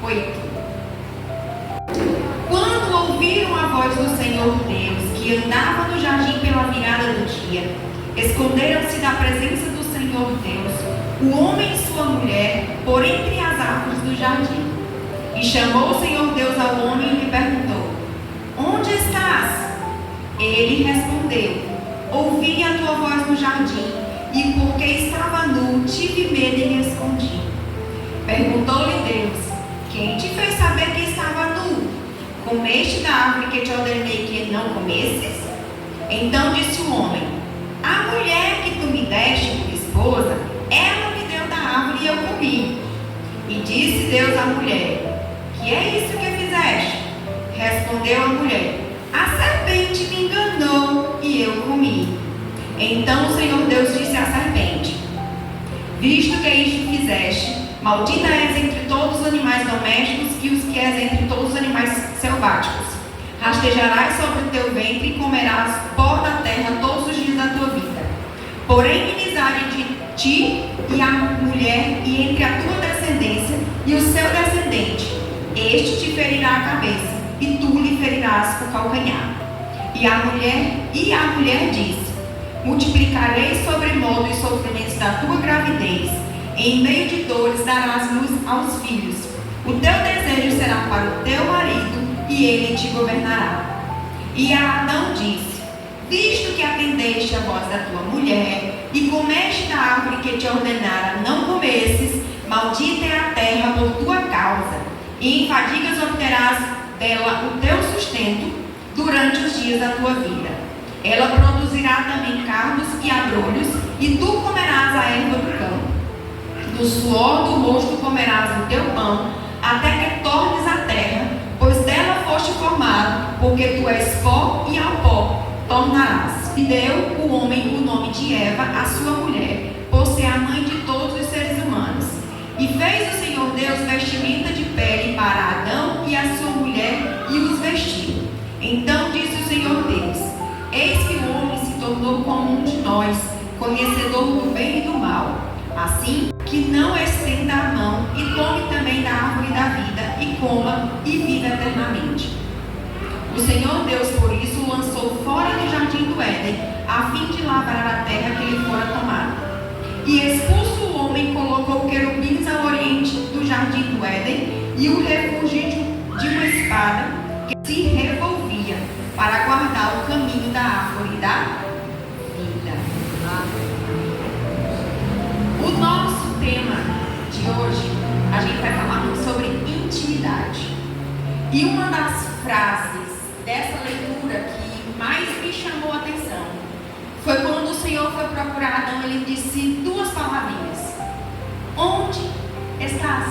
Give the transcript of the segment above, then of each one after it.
8. Quando ouviram a voz do Senhor Deus, que andava no jardim pela virada do dia, esconderam-se da presença do Senhor Deus, o homem e sua mulher, por entre as árvores do jardim. E chamou o Senhor Deus ao homem e lhe perguntou: onde estás? Ele respondeu: ouvi a tua voz no jardim, e porque estava nu, tive medo e me escondi. Perguntou-lhe Deus: quem te fez saber que estava nu? Comeste da árvore que te ordenei que não comesses? Então disse o homem: a mulher que tu me deste por esposa, ela me deu da árvore e eu comi. E disse Deus à mulher: que é isso que fizeste? Respondeu a mulher: a serpente me enganou e eu comi. Então o Senhor Deus disse à serpente: visto que isto fizeste, maldita és entre todos os animais domésticos e os que és entre todos os animais selváticos. Rastejarás sobre o teu ventre e comerás pó da terra todos os dias da tua vida. Porém, inimizade de ti e a mulher, e entre a tua descendência e o seu descendente, este te ferirá a cabeça, e tu lhe ferirás o calcanhar. E a mulher disse: multiplicarei sobremodo os sofrimentos da tua gravidez, em meio de dores darás luz aos filhos. O teu desejo será para o teu marido, e ele te governará. E a Adão disse: visto que atendeste a voz da tua mulher, e comeste da árvore que te ordenara não comesses, maldita é a terra por tua causa, e em fadigas obterás dela o teu sustento durante os dias da tua vida. Ela produzirá também cardos e abrolhos, e tu comerás a erva do campo. Do suor do rosto comerás o teu pão, até que tornes a terra, pois dela foste formado, porque tu és pó e ao pó tornarás. E deu o homem o nome de Eva, a sua mulher, por ser a mãe de todos os seres humanos. E fez o Senhor Deus vestimenta de pele para Adão e a sua mulher, e os vestiu. Então disse o Senhor Deus: eis que o homem se tornou como um de nós, conhecedor do bem e do mal. Assim que não estenda a mão e tome também da árvore da vida, e coma e viva eternamente. O Senhor Deus, por isso, o lançou fora do jardim do Éden, a fim de lavrar a terra que lhe fora tomada. E expulso o homem, colocou querubins ao oriente do jardim do Éden, e o refúgio de uma espada que se revolvia, para guardar o caminho da árvore da vida. O nosso tema de hoje, a gente vai falar muito sobre intimidade. E uma das frases dessa leitura que mais me chamou a atenção foi quando o Senhor foi procurar Adão. Ele disse duas palavrinhas: onde estás?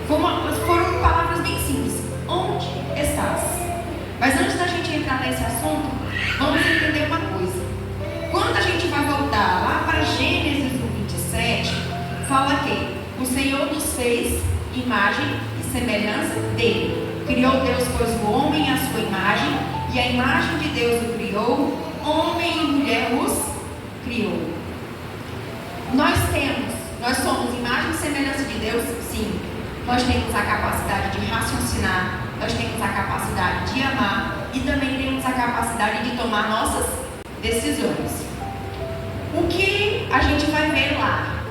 Foram palavras bem simples: onde estás? Mas antes da gente entrar nesse assunto, vamos entender uma coisa. Quando a gente vai voltar lá para Gênesis 27, fala que o Senhor nos fez imagem e semelhança dele. Criou Deus, pois, o homem à sua imagem, e a imagem de Deus o criou, homem e mulher os criou. Nós somos imagem e semelhança de Deus, sim. Nós temos a capacidade de raciocinar, nós temos a capacidade de amar, e também temos a capacidade de tomar nossas decisões. O que a gente vai ver lá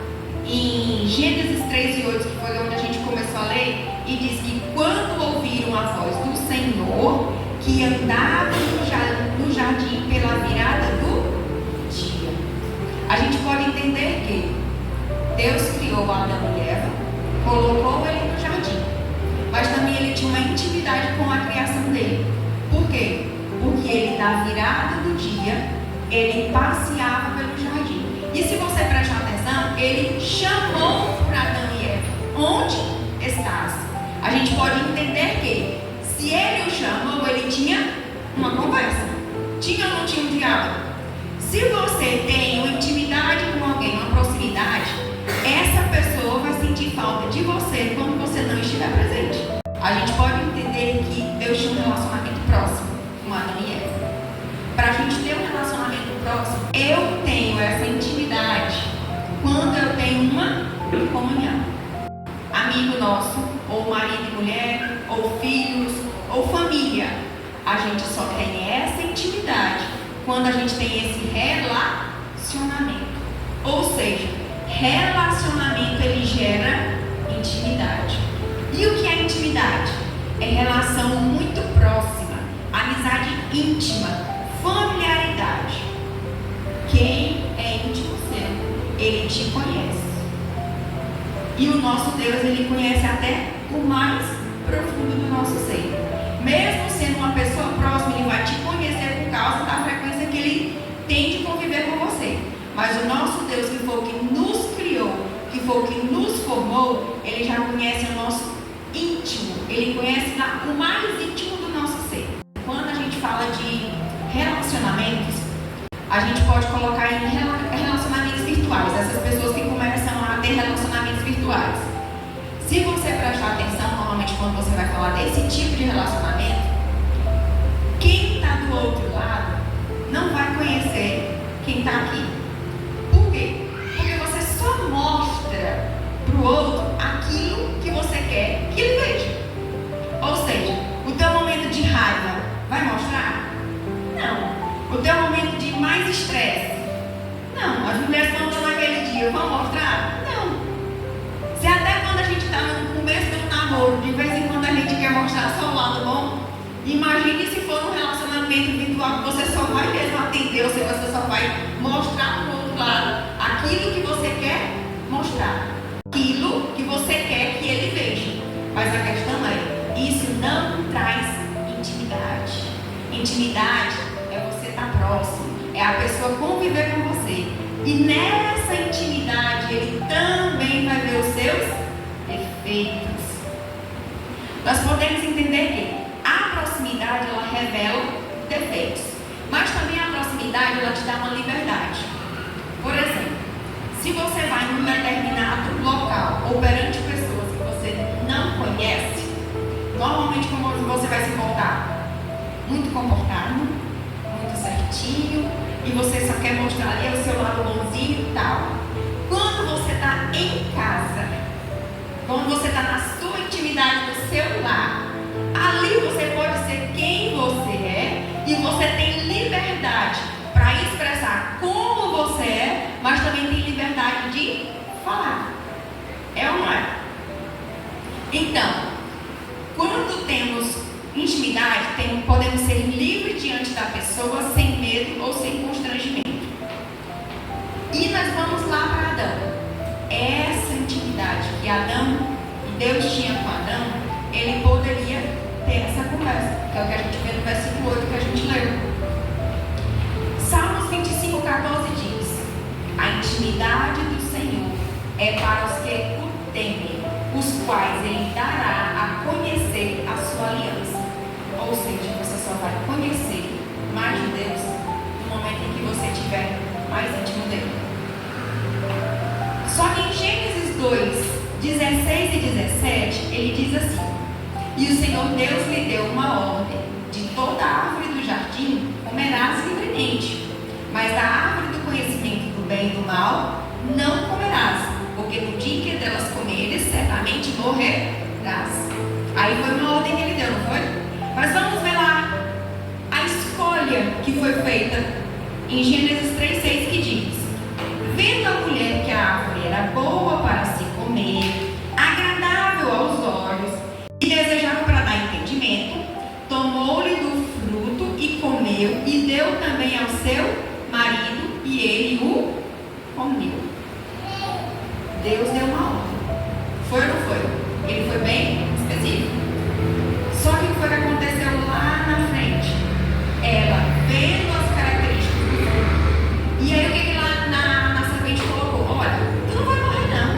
em Gênesis 3 e 8, que foi onde a gente começou a ler, e diz que quando ouviram a voz do Senhor, que andava no jardim pela virada do dia, a gente pode entender que Deus criou Adão e Eva, colocou ele no jardim, mas também ele tinha uma intimidade com a criação dele. Por quê? Porque ele, na virada do dia, ele passeava pelo jardim. E se você prestar atenção, ele chamou por Adão e Eva: onde estás? A gente pode entender que, se ele o chamou, ele tinha uma conversa. Tinha ou não tinha um diálogo? Se você tem uma intimidade com alguém, uma proximidade, essa pessoa vai sentir falta de você quando você não estiver presente. A gente pode entender que Deus tinha um relacionamento próximo com Adão e Eva. Para a gente ter um relacionamento próximo, eu tenho essa intimidade quando eu tenho uma comunhão. Amigo nosso ou marido e mulher, ou filhos, ou família. A gente só tem essa intimidade quando a gente tem esse relacionamento. Ou seja, relacionamento ele gera intimidade. E o que é intimidade? É relação muito próxima, amizade íntima, familiaridade. Quem é íntimo seu, ele te conhece. E o nosso Deus, ele conhece até o mais profundo do nosso ser. Mesmo sendo uma pessoa próxima, ele vai te conhecer por causa da frequência que ele tem de conviver com você. Mas o nosso Deus, que foi o que nos criou, que foi o que nos formou, ele já conhece o nosso íntimo. Ele conhece o mais íntimo do nosso ser. Quando a gente fala de relacionamentos, a gente pode colocar em relacionamentos virtuais. Essas pessoas que começam a ter relacionamentos virtuais. Se você prestar atenção, normalmente quando você vai falar desse tipo de relacionamento, quem está do outro lado não vai conhecer quem está aqui. Por quê? Porque você só mostra para o outro aquilo que você quer que ele veja. Ou seja, o teu momento de raiva vai mostrar? Não. O teu momento de mais estresse? Não. As mulheres que estão naquele dia vão mostrar? Não. Se até quando a gente está no começo do namoro, de vez em quando a gente quer mostrar só o lado bom, imagine se for um relacionamento virtual que você só vai mesmo atender, ou seja, você só vai mostrar para o outro lado aquilo que você quer mostrar, aquilo que você quer que ele veja. Mas a questão é, isso não traz intimidade. Intimidade é você estar próximo, é a pessoa conviver com você. E nessa intimidade ele também vai ver os seus defeitos. Nós podemos entender que a proximidade ela revela defeitos, mas também a proximidade ela te dá uma liberdade. Por exemplo, se você vai em um determinado local ou perante pessoas que você não conhece, normalmente como você vai se comportar? Muito comportado, muito certinho, e você só quer mostrar ali o seu lado bonzinho e tal. Quando você está em casa, quando você está na sua intimidade do seu lar, ali você pode ser quem você é e você tem liberdade para expressar como você é, mas também tem liberdade de falar. É ou não é? Então, quando temos intimidade, podemos ser livres diante da pessoa, sem medo ou sem constrangimento. E nós vamos lá para Adão. Essa intimidade que Adão e Deus tinha com Adão, ele poderia ter essa conversa, que é o que a gente vê no versículo 8 que a gente leu. Salmos 25:14 diz: a intimidade do Senhor é para os que o temem, os quais ele dará a conhecer a sua aliança. Ou seja, você só vai conhecer mais de Deus no momento em que você estiver mais íntimo dele. Só que em Gênesis 2, 16 e 17, ele diz assim: e o Senhor Deus lhe deu uma ordem: de toda árvore do jardim comerás livremente, mas da árvore do conhecimento do bem e do mal não comerás, porque no dia em que delas comeres, certamente morrerás. Aí foi uma ordem que ele deu, não foi? Mas vamos ver lá a escolha que foi feita em Gênesis 3:6, que diz: vendo a mulher que a árvore era boa para se comer, agradável aos olhos e desejável para dar entendimento, tomou-lhe do fruto e comeu, e deu também ao seu marido, e ele o comeu. Deus deu uma ordem. Foi ou não foi? Ele foi bem específico. Só que o que foi que aconteceu lá na frente? Ela vendo as características do fruto. E aí o que lá na serpente colocou? Olha, tu não vai morrer não.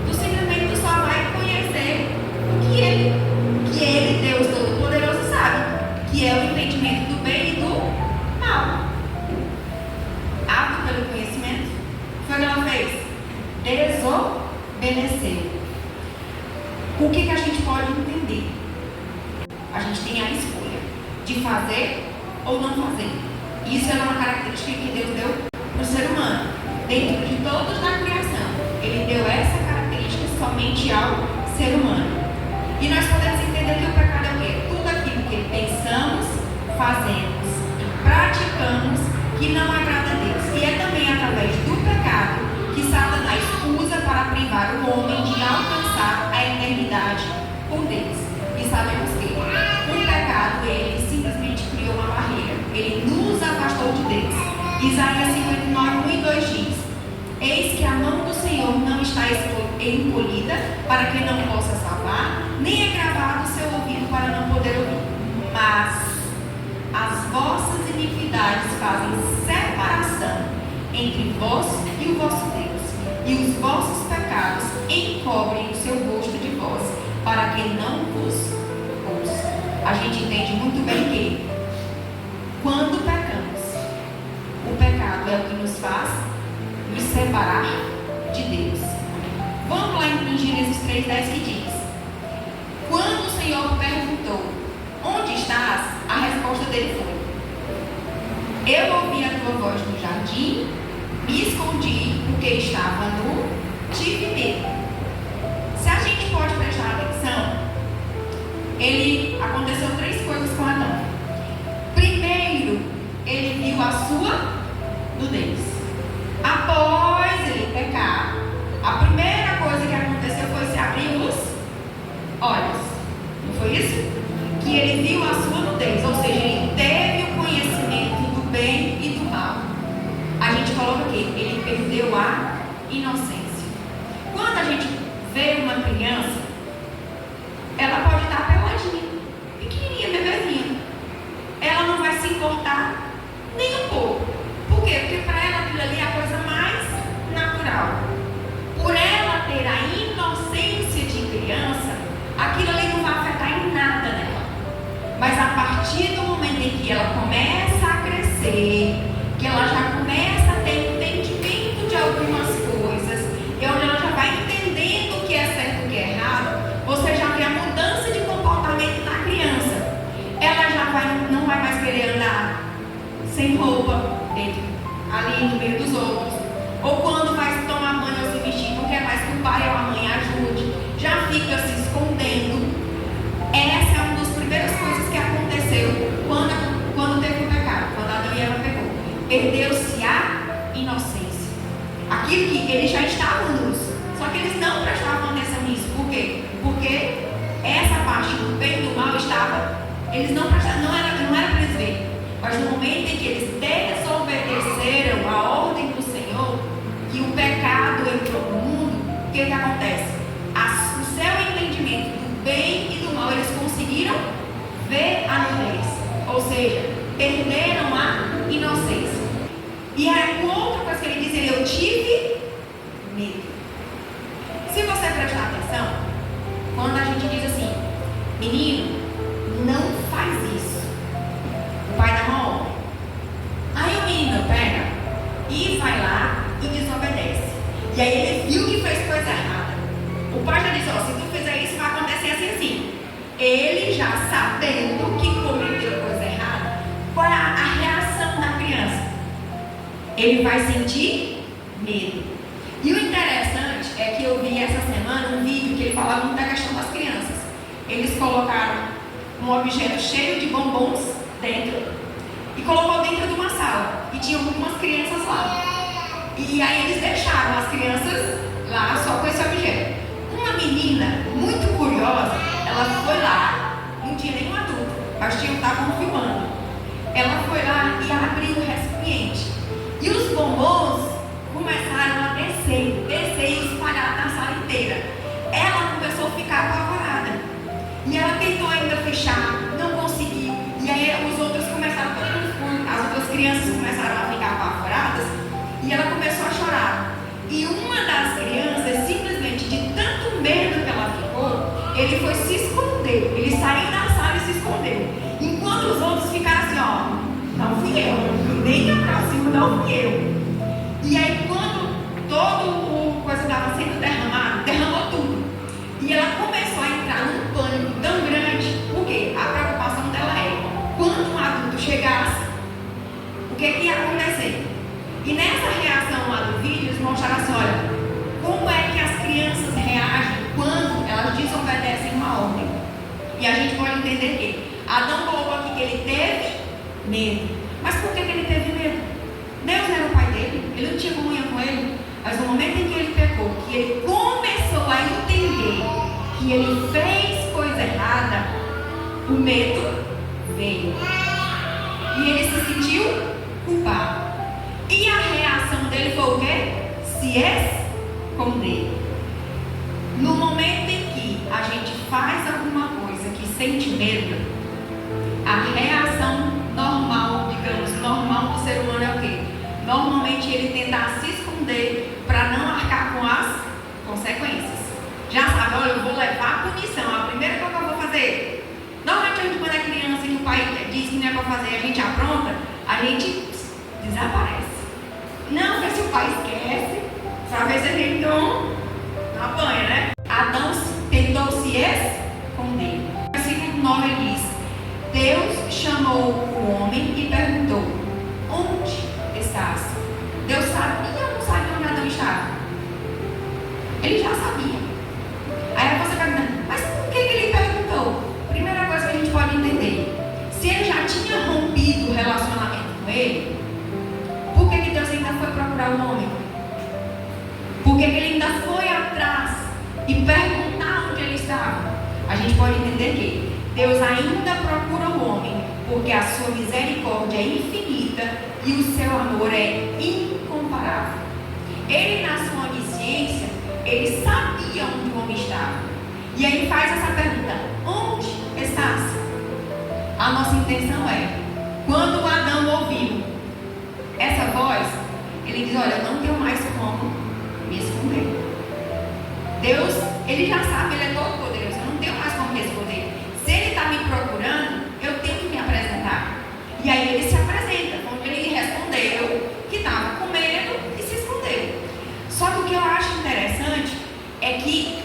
Tu simplesmente tu só vai conhecer o que ele, Deus Todo-Poderoso, sabe. Que é o entendimento do bem e do mal. Apto pelo conhecimento. Foi o que ela fez? Desobedeceu. O que a gente pode entender? A gente tem a escolha de fazer ou não fazer. Isso é uma característica que Deus deu para o ser humano. Dentro de todos na criação, Ele deu essa característica somente ao ser humano. E nós podemos entender que o pecado é o quê? Tudo aquilo que pensamos, fazemos e praticamos que não agrada a Deus. E é também através do pecado que Satanás usa para privar o homem de alcançar a eternidade por Deus. E sabemos que o pecado, ele simplesmente criou uma barreira. Ele nos afastou de Deus. Isaías 59, 1 e 2 diz: eis que a mão do Senhor não está encolhida para que não possa salvar, nem é gravado o seu ouvido para não poder ouvir. Mas as vossas iniquidades fazem separação entre vós e o vosso Deus, e os vossos pecados encobrem o seu rosto de vós, para que não vos ouça. A gente entende muito bem que quando pecamos, o pecado é o que nos faz nos separar de Deus. Vamos lá em Gênesis 3:10 que diz: quando o Senhor perguntou, onde estás? A resposta dele foi: eu ouvi a tua voz no jardim, me escondi porque estava nu, tive medo. Se a gente pode prestar atenção, aconteceu 3 coisas com Adão. Primeiro, ele viu a sua nudez. Após ele pecar, a primeira coisa que aconteceu foi se abrir os olhos. Não foi isso? Que ele viu a sua nudez, ou seja, ele teve o conhecimento do bem e do mal. A gente coloca aqui, ele perdeu a inocência. Quando a gente vê uma criança, ela pode estar peladinha, pequenininha, bebezinha. Ela não vai se importar nem um pouco. Por quê? Porque para ela aquilo ali é a coisa mais natural. Por ela ter a inocência de criança, aquilo ali não vai afetar em nada nela. Mas a partir do momento em que ela começa a crescer, que ela já começa a ter entendimento de algumas coisas, e onde ela já vai entendendo o que é certo e o que é errado, você já vê a mudança de comportamento na criança. Ela já não vai mais querer andar sem roupa, ali no meio dos outros. Ou quando vai tomar banho ou se vestir, não quer mais que o pai ou a mãe ajude, já fica se escondendo. Essa é uma das primeiras coisas que aconteceu quando teve o pecado, quando Adão e Eva pecou. Perdeu-se a inocência. Aquilo que eles já estavam nus, só que eles não prestavam atenção nisso. Por quê? Porque essa parte do bem e do mal eles não prestavam, não era para eles verem. Mas no momento em que eles desobedeceram a ordem do Senhor, que o pecado entrou no mundo, o que acontece? O seu entendimento do bem e do mal, eles conseguiram ver a nudez. Ou seja, perderam a inocência. E aí, outra coisa que ele diz, eu tive medo. Se você prestar atenção, quando a gente diz assim, menino, não faz isso, o pai dá uma ordem. Aí o menino pega e vai lá e desobedece. E aí ele viu que fez coisa errada. O pai já diz, se tu fizer isso, vai acontecer assim. Ele já sabendo que cometeu coisa errada, qual é a reação da criança? Ele vai sentir medo. E o interessante é que eu vi essa semana um vídeo que ele falava muito da questão das crianças. Eles colocaram um objeto cheio de bombons dentro e colocou dentro de uma sala. E tinha algumas crianças lá. E aí eles deixaram as crianças lá só com esse objeto. Uma menina muito curiosa, ela foi lá, não tinha nenhum adulto, mas estavam filmando. Ela foi lá e abriu o recipiente. E os bombons começaram a descer e espalhar na sala inteira. Ela começou a ficar apavorada. E ela tentou ainda fechar, não conseguiu. E aí os outros começaram, as outras crianças começaram a ficar apavoradas. E ela começou a chorar. E uma das crianças, simplesmente de tanto medo que ela ficou, ele foi se esconder. Ele saiu da sala e se escondeu. Enquanto os outros ficaram assim, não fui eu, nem me aproximo, não fui eu. E aí quando todo o coisa estava sendo derramado, derramou tudo. E ela começou a entrar num pânico tão grande, porque a preocupação dela quando um adulto chegasse, o que ia acontecer? E nessa reação lá do vídeo, eles mostraram assim, olha, como é que as crianças reagem quando elas desobedecem uma ordem. E a gente pode entender que Adão colocou aqui que ele teve medo. Mas por que ele teve medo? Deus era o pai dele, ele não tinha comunhão com ele. Mas no momento em que ele pecou, que ele começou a entender que ele fez coisa errada, o medo veio. E ele se sentiu culpado. E a reação dele foi o quê? Se esconder. No momento em que a gente faz alguma coisa que sente medo, a reação normal, digamos, normal do ser humano é o quê? Normalmente ele tentar se esconder para não arcar com as consequências. Já sabe, olha, eu vou levar a punição. A primeira coisa que eu vou fazer. Normalmente a gente, quando é criança e o pai diz que não é para fazer, a gente apronta, a gente desaparece. Não, vê se o pai esquece, para ver se a gente não apanha, né? Adão tentou se esconder. No versículo 9 ele diz: Deus chamou o homem e perguntou: onde estás? Deus sabia ou não sabia onde Adão estava? Ele já sabia. Aí você pergunta: mas por que ele perguntou? Primeira coisa que a gente pode entender: se ele já tinha rompido o relacionamento com ele, por que Deus ainda foi procurar o homem? Por que ele ainda foi atrás e perguntar onde ele estava? A gente pode entender que Deus ainda procura o homem porque a sua misericórdia é infinita e o seu amor é incomparável. Ele, na sua onisciência, ele sabia onde o homem estava. E aí faz essa pergunta: onde estás? A nossa intenção é, quando Adão ouviu essa voz, ele diz: olha, eu não tenho mais como me esconder. Deus, ele já sabe, ele é todo poderoso, eu não tenho mais como me esconder. Se ele está me procurando, eu tenho que me apresentar. E aí ele se apresenta, onde ele respondeu que estava com medo e se escondeu. Só que o que eu acho interessante é que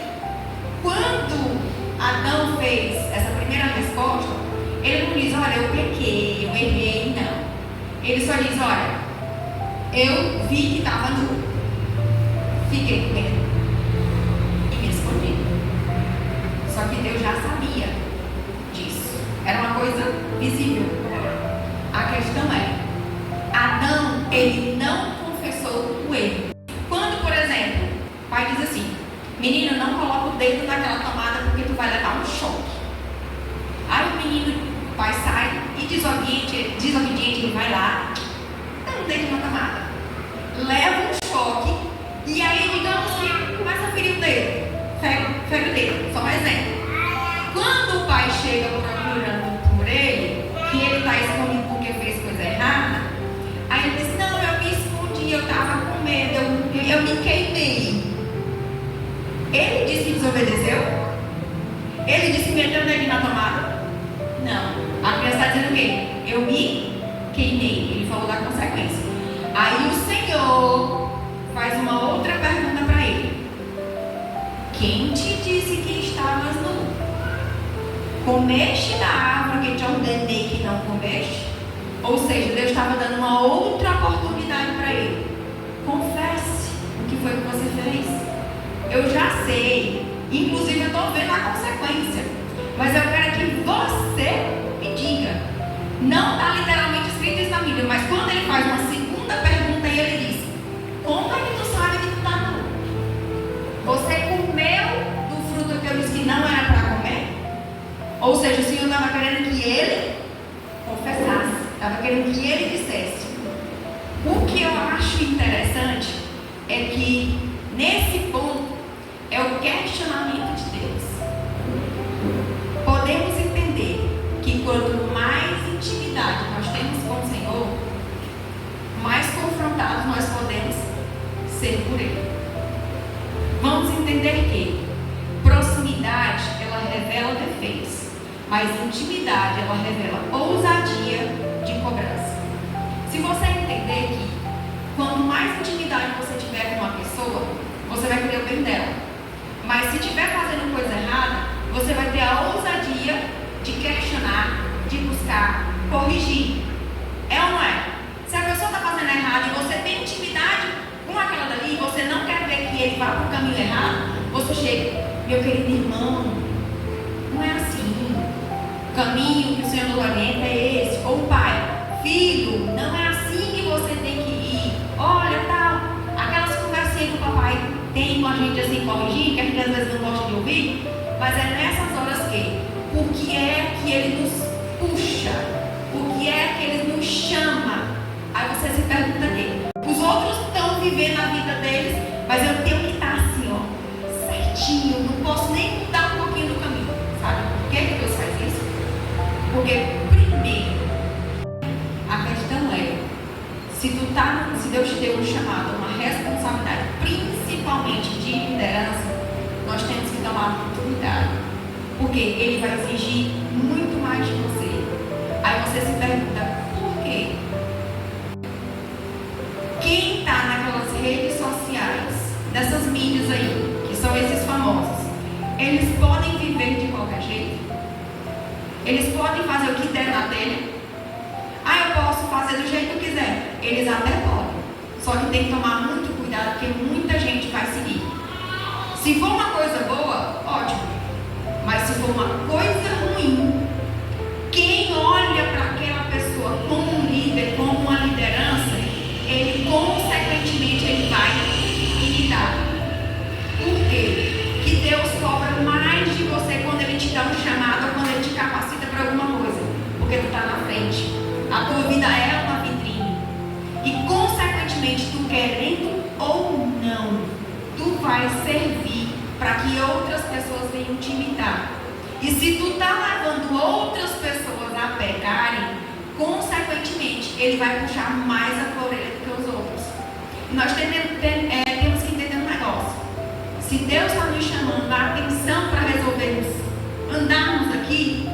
quando Adão fez essa primeira resposta, ele não diz: olha, eu pequei, eu errei, não. Ele só diz: olha, eu vi que estava nu, fiquei com medo e me escondi. Só que Deus já sabia disso. Era uma coisa visível. A questão é: Adão, ele não confessou o erro. Quando, por exemplo, o pai diz assim: menino, não coloca o dedo naquela tomada porque tu vai levar um choque. Aí o menino, o pai sai e desobediente, ele vai lá, dá um dedo na tomada, leva um choque, e aí digamos que começa a ferir o dedo, fere o dedo, só um exemplo. Quando o pai chega procurando por ele, que ele está escondido porque fez coisa errada, aí ele diz: não, eu me escondi, eu estava com medo, eu me queimei. Ele disse que desobedeceu? Ele disse que meteu o dedo na tomada? Não. A criança está dizendo o quê? Eu me queimei. Ele falou da consequência. Aí o Senhor faz uma outra pergunta para ele: quem te disse que estavas nu? Comeste da árvore que te ordenei que não comeste? Ou seja, Deus estava dando uma outra oportunidade para ele. Confesse o que foi que você fez. Eu já sei, inclusive eu estou vendo a consequência, mas eu quero que você me diga. Não está literalmente escrito isso na Bíblia, mas quando ele faz uma segunda pergunta e ele diz: como é que tu sabe que tu está nu? Você comeu do fruto que eu disse que não era para comer? Ou seja, o Senhor estava querendo que ele confessasse, estava querendo que ele dissesse. O que eu acho interessante é que nesse ponto é o questionamento de Deus. Podemos entender que quanto mais intimidade nós temos com o Senhor, mais confrontados nós podemos ser por Ele. Vamos entender que proximidade, ela revela defeitos, mas intimidade, ela revela ousadia de cobrança. Se você entender que quanto mais intimidade você tiver com uma pessoa, você vai querer o bem dela. Mas se estiver fazendo coisa errada, você vai ter a ousadia de questionar, de buscar, corrigir. É ou não é? Se a pessoa está fazendo errado e você tem intimidade com aquela dali, você não quer ver que ele vá para o caminho errado, você chega: meu querido irmão, não é assim. caminho que o Senhor nos orienta é esse. Ou pai, filho, não é assim que você tem que ir. Olha, tal, aquelas conversinhas que o papai tem com a gente assim, corrigir, que a gente às vezes não gosta de ouvir, mas é nessas horas que, o que é que ele nos puxa, o que é que ele nos chama. Aí você se pergunta aqui, os outros estão vivendo a vida deles, mas eu tenho que estar assim, ó, certinho, não posso nem mudar um pouquinho do caminho. Sabe por que Deus faz isso? Porque primeiro, a questão é, se Deus te deu um chamado, uma responsabilidade, principalmente de liderança, nós temos que tomar muito cuidado, porque Ele vai exigir muito mais de você. Aí você se pergunta, por quê? Quem está naquelas redes sociais, dessas mídias aí, que são esses famosos, eles podem viver de qualquer jeito? Eles podem fazer o que der na telha? Ah, eu posso fazer do jeito que eu quiser. Eles até podem. Só que tem que tomar muito cuidado, porque muita gente vai seguir. Se for uma coisa boa, ótimo. Mas se for uma coisa ruim, quem olha para aquela pessoa como um líder, como uma liderança, ele consequentemente ele vai imitar. Por quê? Que Deus cobra mais de você quando Ele te dá um chamado ou quando Ele te capacita para alguma coisa. Porque tu está na frente. A tua vida é uma vitrine. E consequentemente, tu querendo ou não, tu vai servir para que outras pessoas venham te imitar. E se tu está levando outras pessoas a pecarem, consequentemente, Ele vai puxar mais a tua orelha do que os outros. E nós temos que entender um negócio. Se Deus está nos chamando a atenção para resolvermos andarmos aqui,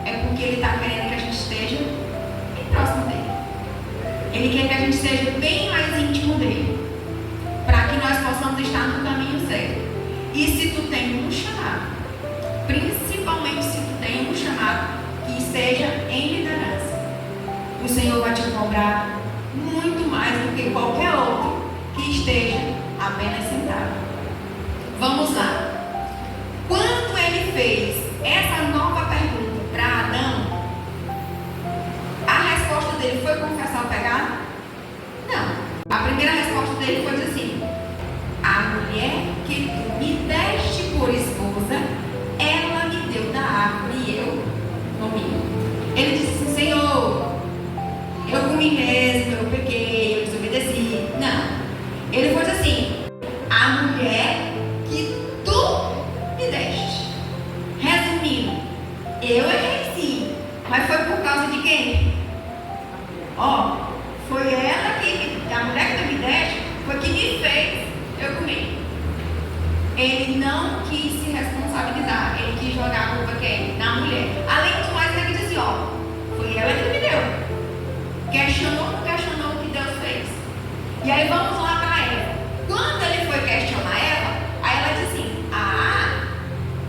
é porque Ele está querendo que a gente esteja bem próximo dEle. Ele quer que a gente seja bem mais íntimo dEle, para que nós possamos estar no caminho certo. E se tu tem um chamado, principalmente se tu tem um chamado que esteja em liderança, o Senhor vai te cobrar muito mais do que qualquer outro que esteja apenas sentado. Vamos lá. Quando Ele fez essa nova pergunta para Adão, a resposta dele foi confessar o pecado? Não. A primeira resposta dele foi dizer assim: a mulher que tu me deste por esposa, ela me deu da árvore e eu comi. Ele disse assim: Senhor, eu comi mesmo, eu pequei, eu desobedeci. Não. Ele foi assim: a mulher que tu me deste. Resumindo, eu errei sim, mas foi por causa de quem? Foi ela que, a mulher que tu me deste, foi que me fez eu comer. Ele não quis se responsabilizar, ele quis jogar a culpa quem? Na mulher. Além do mais, ele disse assim: foi ela que me deu. Questionou ou não questionou o que Deus fez? E aí vamos lá para Eva. Quando ele foi questionar Eva, aí ela disse assim: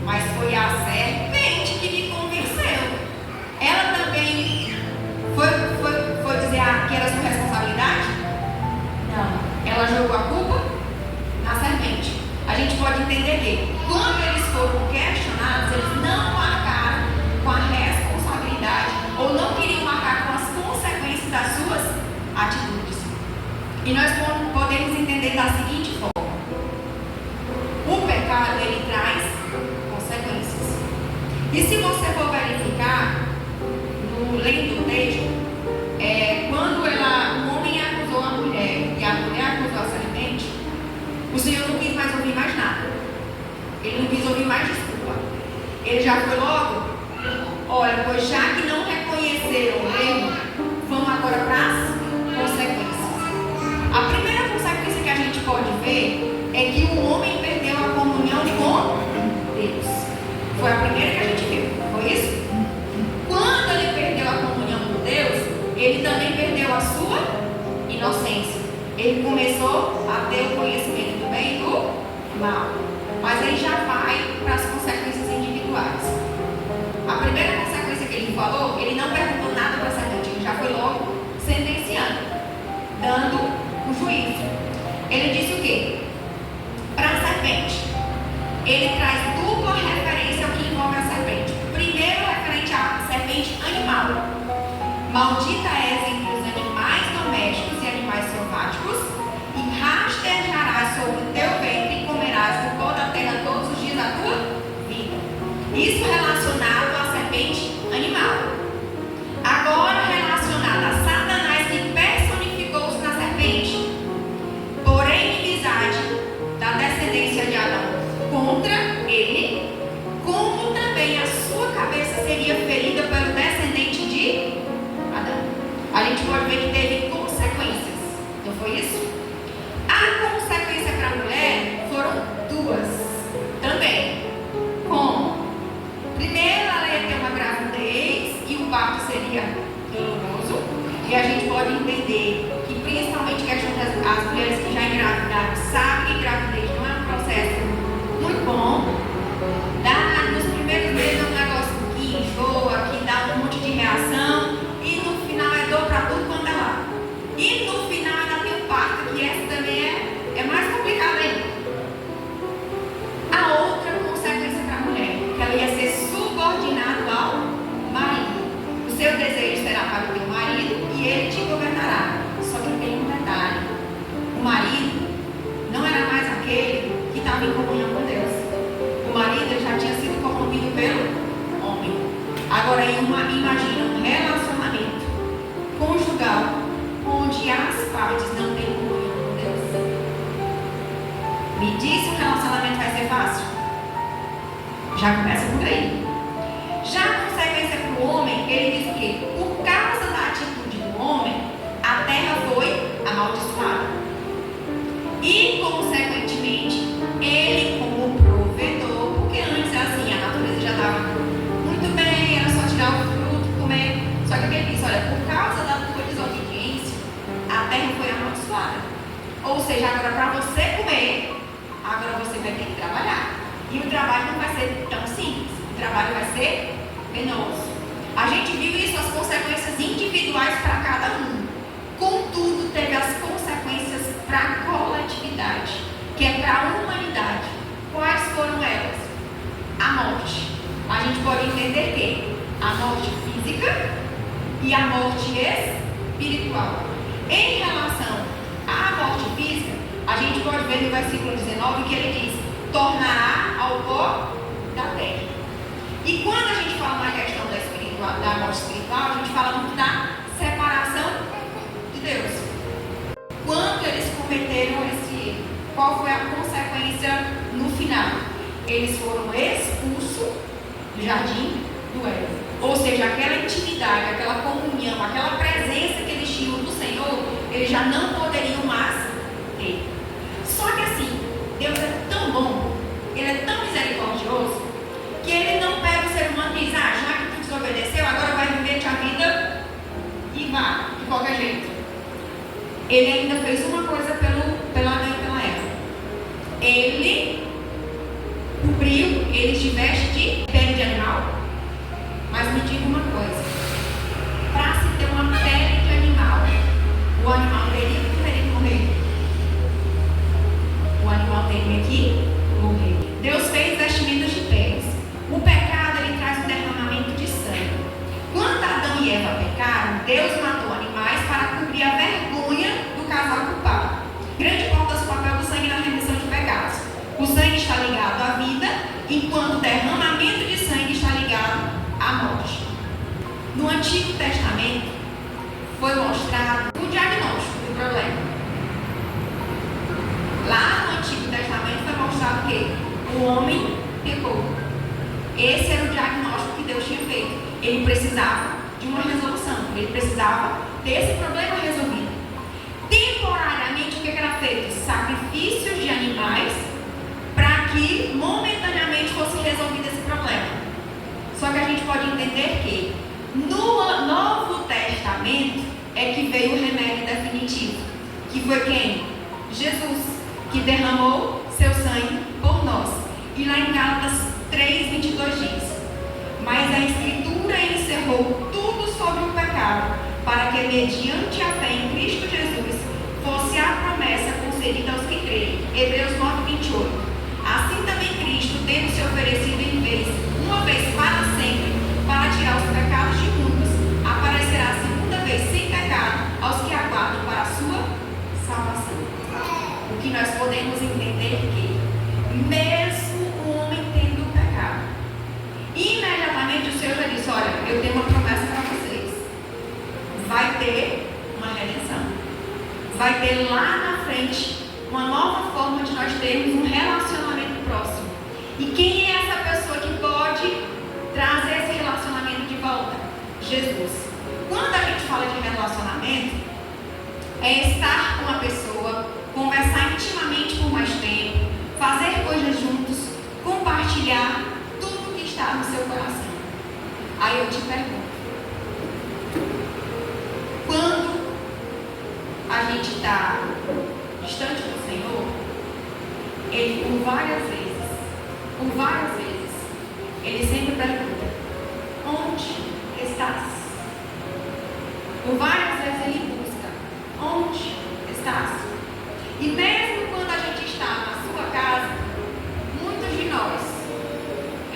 mas foi a serpente que me convenceu. Ela também foi dizer que era sua responsabilidade? Não. Ela jogou a culpa na serpente. A gente pode entender que quando eles foram questionados, eles não marcaram com a responsabilidade ou não queriam marcar com as consequências das suas atitudes. E nós podemos entender da seguinte forma: o pecado, ele traz consequências. E se você for verificar, lendo o texto, quando o homem acusou a mulher e a mulher acusou a serpente, o Senhor não quis mais ouvir mais nada. Ele não quis ouvir mais desculpa. Ele já foi logo: olha, pois já que não reconheceram o erro, vamos agora para as consequências. A primeira consequência que a gente pode ver é que o homem perdeu a comunhão com Deus. Foi a primeira que a gente viu, foi isso? Quando ele perdeu a comunhão com Deus, ele também perdeu a sua inocência. Ele começou a ter o conhecimento do bem e do mal. Mas aí já vai para as consequências individuais. A primeira consequência que ele falou, ele não perguntou nada para a serpente, ele já foi logo sentenciando, dando o juízo. Ele disse o quê? Para a serpente. Ele traz dupla referência ao que envolve a serpente. Primeiro, referente à serpente animal. Maldita és entre os animais domésticos e animais selváticos, e rastejarás sobre o teu ventre e comerás do pó da terra todos os dias da tua vida. Isso relacionado à serpente animal. Agora relacionado a Satanás, que personificou-se na serpente, por inimizade da descendência de Adão contra ele, como também a sua cabeça seria ferida pelo descendente de Adão. A gente pode ver que teve consequências, não foi isso? A consequência para a mulher foram duas também. Como? Primeiro, ela ia ter uma gravidez e o parto seria doloroso. E a gente pode entender que, principalmente, questão das mulheres que já engravidaram sabem que gravidez não é um processo muito bom. Nos primeiros meses é um negócio que enjoa, que dá um monte de reação, e no final é dor para tudo quanto é lá. E no final ainda tem o parto, que essa também é mais complicada ainda. A outra consequência para a mulher, que ela ia ser subordinada ao marido. O seu desejo será para o teu marido e ele te governará. Só que tem um detalhe: o marido não era mais aquele que estava em comunhão com Deus. O marido já tinha sido corrompido pelo homem. Agora imagina um relacionamento conjugal onde as partes não têm comunhão com Deus. Me diz se o relacionamento vai ser fácil? Já começa por aí. Já a consequência para o homem, ele diz o quê? Por causa da atitude do homem, a terra foi amaldiçoada. E, consequentemente, ele como provedor, porque antes assim, a natureza já estava muito bem, era só tirar o fruto, comer. Só que ele disse, olha, por causa da tua desobediência, a terra foi amaldiçoada. Ou seja, agora para você comer, agora você vai ter que trabalhar. E o trabalho não vai ser tão simples, o trabalho vai ser penoso. A gente viu isso, as consequências individuais para cada um. Contudo, teve as consequências para a coletividade, que é para a humanidade. Quais foram elas? A morte. A gente pode entender que a morte física e a morte espiritual. Em relação à morte física, a gente pode ver no versículo 19 que ele diz: tornará ao pó da terra. E quando a gente fala na questão da morte espiritual, a gente fala muito da separação de Deus. Quando eles cometeram esse erro, qual foi a consequência no final? Eles foram expulsos do jardim do Éden. Ou seja, aquela intimidade, aquela comunhão, aquela presença que eles tinham do Senhor, eles já não poderiam mais ter. Só que assim, Deus é tão bom, Ele é tão misericordioso, que Ele não pega o ser humano e diz: ah, já que tu desobedeceu, agora vai viver a vida e vá, de qualquer jeito. Ele ainda fez uma coisa pela Adão e pela Eva. Ele cobriu, ele te veste de pele de animal. Mas me diga uma coisa: para se ter uma pele de animal, o animal teria que morrer. O animal teria que morrer. Deus fez vestimentas de peles. O pecado, ele traz um derramamento de sangue. Quando Adão e Eva pecaram, Deus matou animais para cobrir a vergonha do casal culpado. Grande importância o papel do sangue na remissão de pecados. O sangue está ligado à vida, enquanto o derramamento de sangue está ligado à morte. No Antigo Testamento foi mostrado o diagnóstico do problema. Lá no Antigo Testamento foi mostrado que o homem pecou. Esse era o diagnóstico que Deus tinha feito. Ele precisava de uma resolução. Ele precisava desse problema resolvido. Temporariamente, o que era feito? Sacrifícios de animais para que momentaneamente fosse resolvido esse problema. Só que a gente pode entender que no Novo Testamento é que veio o remédio definitivo. Que foi quem? Jesus, que derramou seu sangue por nós. E lá em Gálatas 3:22 diz: mas a Escritura encerrou tudo sobre o pecado, para que mediante a fé em Cristo Jesus fosse a promessa concedida aos que creem. Hebreus 9:28. Assim também Cristo, tendo se oferecido uma vez para sempre podemos entender que, mesmo o homem tendo pecado, imediatamente o Senhor já disse: olha, eu tenho uma promessa para vocês. Vai ter uma redenção. Vai ter lá na frente uma nova forma de nós termos um relacionamento próximo. E quem é essa pessoa que pode trazer esse relacionamento de volta? Jesus. Quando a gente fala de relacionamento, é estar com a pessoa, conversar intimamente por mais tempo, fazer coisas juntos, compartilhar tudo que está no seu coração. Aí eu te pergunto, quando a gente está distante do Senhor, Ele por várias vezes, Ele sempre pergunta: onde estás? Por várias vezes Ele busca: onde estás? E mesmo quando a gente está na sua casa, muitos de nós,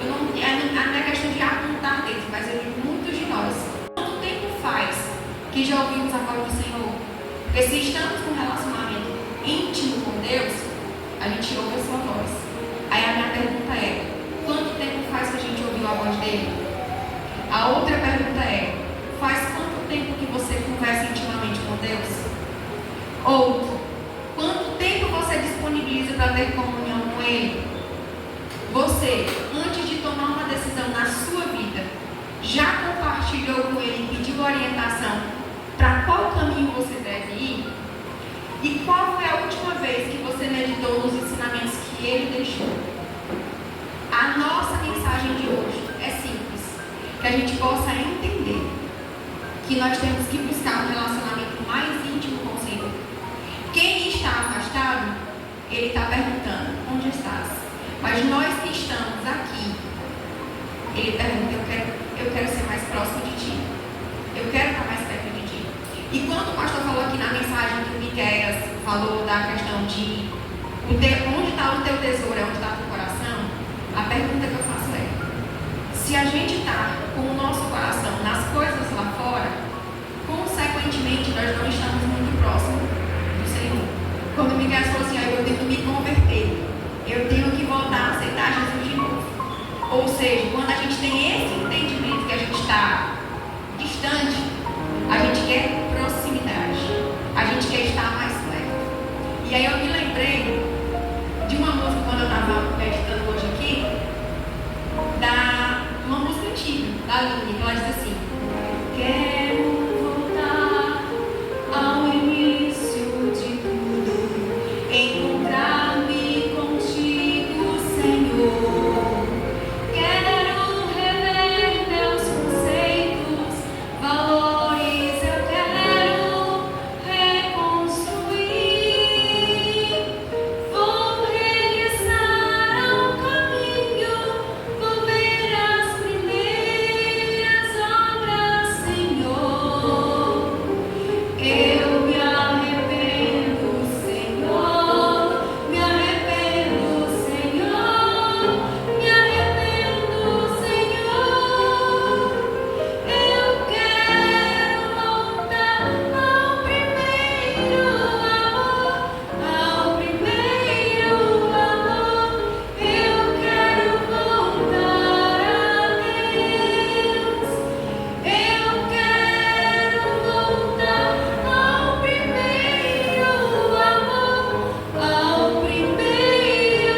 não é questão de apontar deles, mas eu digo muitos de nós, quanto tempo faz que já ouvimos a voz do Senhor? Porque se estamos com um relacionamento íntimo com Deus, a gente ouve a sua voz. Aí a minha pergunta é: quanto tempo faz que a gente ouviu a voz dele? A outra pergunta é: faz quanto tempo que você conversa intimamente com Deus? Ou quanto tempo você disponibiliza para ter comunhão com Ele? Você, antes de tomar uma decisão na sua vida, já compartilhou com Ele e pediu orientação para qual caminho você deve ir? E qual foi a última vez que você meditou nos ensinamentos que Ele deixou? A nossa mensagem de hoje é simples: que a gente possa entender que nós temos que buscar um relacionamento mais íntimo com o Senhor. Quem está afastado, Ele está perguntando: onde estás? Mas nós que estamos aqui, Ele pergunta: eu quero ser mais próximo de Ti. Eu quero estar mais perto de Ti. E quando o pastor falou aqui na mensagem que o Miqueias falou da questão de onde está o teu tesouro, é onde está o teu coração, a pergunta que eu faço é: se a gente está com o nosso coração nas coisas lá fora, consequentemente nós não estamos muito próximos do Senhor. Quando o Miqueias falou assim: eu tenho que me converter, eu tenho que voltar a aceitar Jesus de novo. Ou seja, quando a gente tem esse entendimento que a gente está distante, a gente quer proximidade, a gente quer estar mais perto. E aí eu me lembrei de uma música, quando eu estava meditando hoje aqui, uma música antiga, da Aline, que ela diz assim: quero voltar ao início de tudo, encontrar-me contigo, Senhor. Quero rever meus conceitos, valores, eu quero reconstruir. Vou regressar ao caminho, vou ver as primeiras obras, Senhor. Eu me arrependo, Senhor, me arrependo, Senhor, me arrependo, Senhor. Eu quero voltar ao primeiro amor, ao primeiro amor. Eu quero voltar a Deus. Eu quero voltar ao primeiro amor, ao primeiro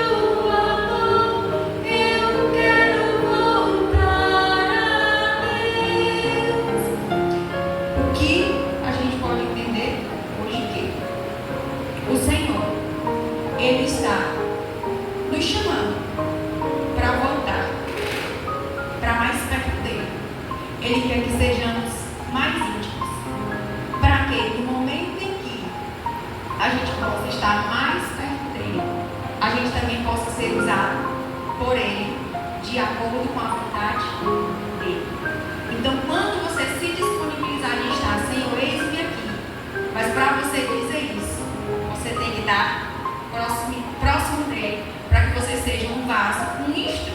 amor. Eu quero voltar a Deus. O que a gente pode entender hoje é que o Senhor, Ele está nos chamando para voltar para mais perto dele. Ele quer que sejamos mais íntimos. Para que no momento em que a gente possa estar mais perto dele, a gente também possa ser usado por ele de acordo com a vontade dele. Então, quando você se disponibilizar de estar, Senhor, eis-me aqui. Mas para você dizer isso, você tem que estar próximo dele, para que você seja um vaso, um instrumento